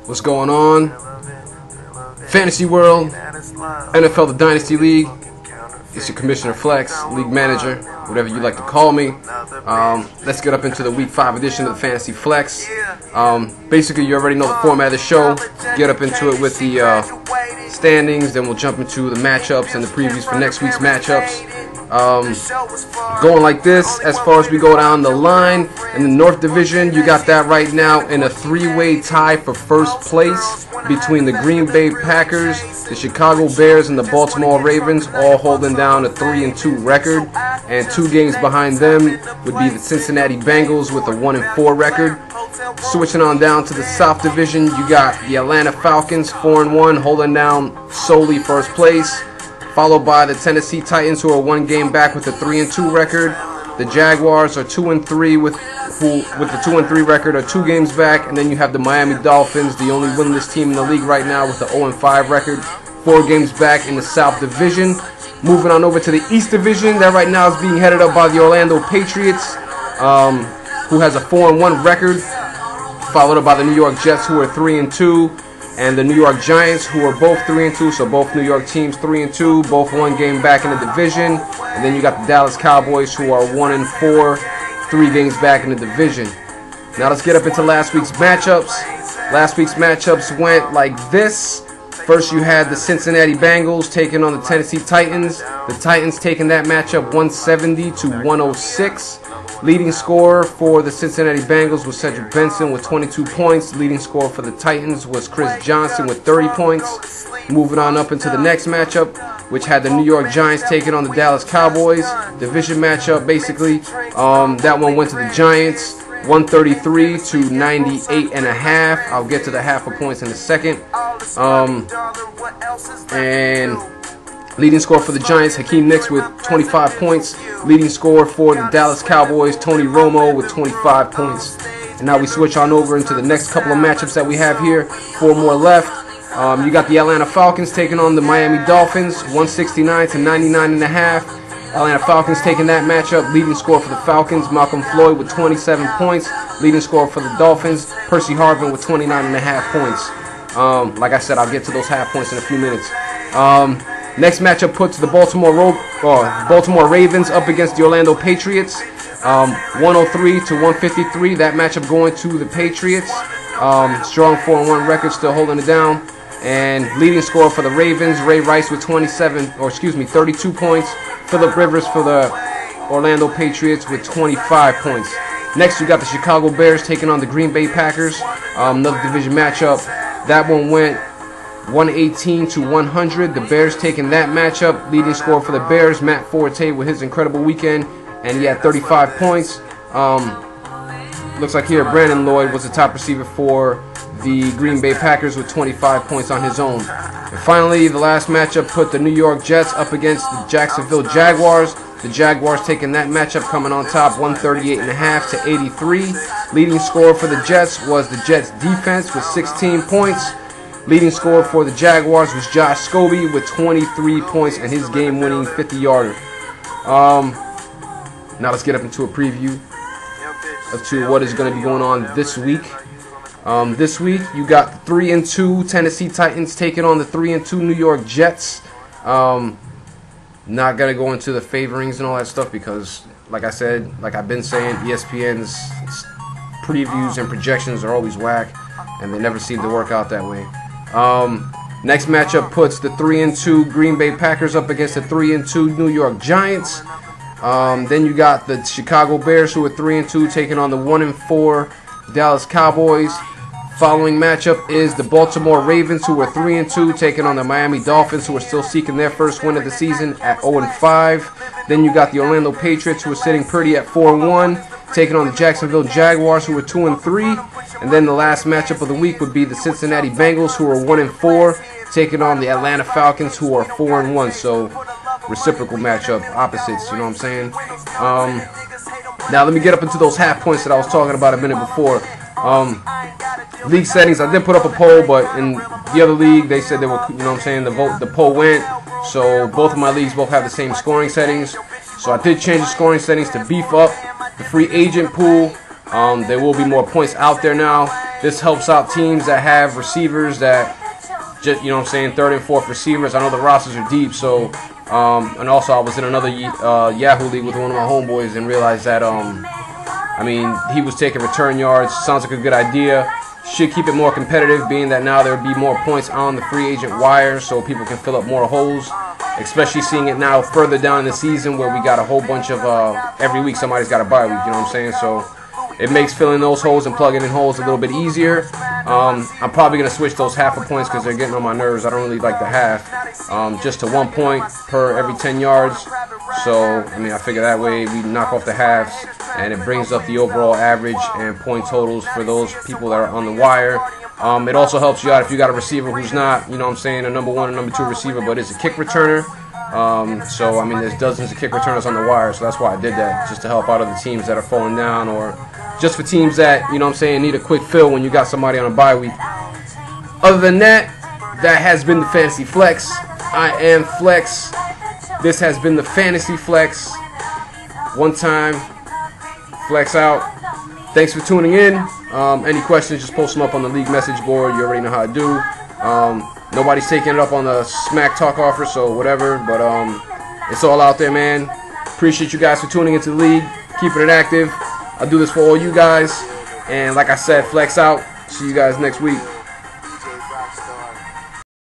What's going on? Fantasy World, NFL, the Dynasty League. It's your Commissioner Flex, League Manager, whatever you like to call me. Let's get up into the Week 5 edition of the Fantasy Flex. Basically, you already know the format of the show. Get up into it with the standings, then we'll jump into the matchups and the previews for next week's matchups. Going like this, as far as we go down the line, in the North Division, you got that right now in a three-way tie for first place between the Green Bay Packers, the Chicago Bears, and the Baltimore Ravens, all holding down a 3-2 record. And 2 games behind them would be the Cincinnati Bengals with a 1-4 record. Switching on down to the South Division, you got the Atlanta Falcons, 4-1, holding down solely first place, followed by the Tennessee Titans, who are 1 game back with a 3-2 record. The Jaguars are 2-3 with the 2-3 record, are 2 games back, and then you have the Miami Dolphins, the only winless team in the league right now with the 0-5 record, 4 games back in the South Division. Moving on over to the East Division, that right now is being headed up by the Orlando Patriots, who has a 4-1 record, followed up by the New York Jets, who are 3-2. And the New York Giants, who are both 3-2, so both New York teams 3-2, both 1 game back in the division. And then you got the Dallas Cowboys, who are 1-4, 3 games back in the division. Now let's get up into last week's matchups. Last week's matchups went like this. First, you had the Cincinnati Bengals taking on the Tennessee Titans. The Titans taking that matchup 170-106. Leading scorer for the Cincinnati Bengals was Cedric Benson with 22 points. Leading scorer for the Titans was Chris Johnson with 30 points. Moving on up into the next matchup, which had the New York Giants taking on the Dallas Cowboys. Division matchup, basically. That one went to the Giants, 133-98.5. I'll get to the half a points in a second. And leading scorer for the Giants, Hakeem Nicks with 25 points. Leading scorer for the Dallas Cowboys, Tony Romo with 25 points. And now we switch on over into the next couple of matchups that we have here. 4 more left. You got the Atlanta Falcons taking on the Miami Dolphins, 169-99.5. Atlanta Falcons taking that matchup. Leading scorer for the Falcons, Malcolm Floyd with 27 points. Leading scorer for the Dolphins, Percy Harvin with 29.5 points. Like I said, I'll get to those half points in a few minutes. Next matchup puts the Baltimore Ravens up against the Orlando Patriots, 103-153. That matchup going to the Patriots. Strong 4-1 record, still holding it down. And leading scorer for the Ravens, Ray Rice with 32 points. Phillip Rivers for the Orlando Patriots with 25 points. Next, you got the Chicago Bears taking on the Green Bay Packers. Another division matchup. That one went 118-100. The Bears taking that matchup. Leading scorer for the Bears, Matt Forte, with his incredible weekend, and he had 35 points. Looks like here Brandon Lloyd was the top receiver for the Green Bay Packers with 25 points on his own. And finally, the last matchup put the New York Jets up against the Jacksonville Jaguars. The Jaguars taking that matchup, coming on top 138.5-83. Leading scorer for the Jets was the Jets defense with 16 points. Leading scorer for the Jaguars was Josh Scobie with 23 points and his game-winning 50-yarder. Now let's get up into a preview of what is going to be going on this week. This week, you got the 3-2 Tennessee Titans taking on the 3-2 New York Jets. Not going to go into the favorings and all that stuff because, like I said, like I've been saying, ESPN's previews and projections are always whack, and they never seem to work out that way. Next matchup puts the 3-2 Green Bay Packers up against the 3-2 New York Giants. Then you got the Chicago Bears, who are 3-2, taking on the 1-4 Dallas Cowboys. Following matchup is the Baltimore Ravens, who are 3-2, taking on the Miami Dolphins, who are still seeking their first win of the season at 0-5. Then you got the Orlando Patriots, who are sitting pretty at 4-1, taking on the Jacksonville Jaguars, who are 2-3. And then the last matchup of the week would be the Cincinnati Bengals, who are 1-4, taking on the Atlanta Falcons, who are 4-1. So reciprocal matchup, opposites, you know what I'm saying? Now let me get up into those half points that I was talking about a minute before. League settings, I did put up a poll, but in the other league, they said they were, you know what I'm saying, the poll went. So both of my leagues both have the same scoring settings. So I did change the scoring settings to beef up the free agent pool. There will be more points out there now This helps out teams that have receivers that just, you know what I'm saying, third and fourth receivers. I know the rosters are deep, so and also I was in another Yahoo league with one of my homeboys and realized that I mean, he was taking return yards. Sounds like a good idea. Should keep it more competitive, being that now there will be more points on the free agent wire, so people can fill up more holes. Especially seeing it now further down in the season, where we got a whole bunch of every week somebody's got a bye week. You know what I'm saying? So it makes filling those holes and plugging in holes a little bit easier. I'm probably going to switch those half a points because they're getting on my nerves. I don't really like the half. Just to 1 point per every 10 yards. So, I mean, I figure that way we knock off the halves and it brings up the overall average and point totals for those people that are on the wire. It also helps you out if you got a receiver who's not, you know what I'm saying, a number 1 or number 2 receiver, but is a kick returner. So, I mean, there's dozens of kick returners on the wire, so that's why I did that, just to help out other teams that are falling down, or just for teams that, you know what I'm saying, need a quick fill when you got somebody on a bye week. Other than that, that has been the Fantasy Flex. I am Flex. This has been the Fantasy Flex. One time, Flex out. Thanks for tuning in. Any questions, just post them up on the league message board. You already know how to do. Nobody's taking it up on the Smack Talk offer, so whatever. But it's all out there, man. Appreciate you guys for tuning into the league, keeping it active. I'll do this for all you guys. And like I said, Flex out. See you guys next week.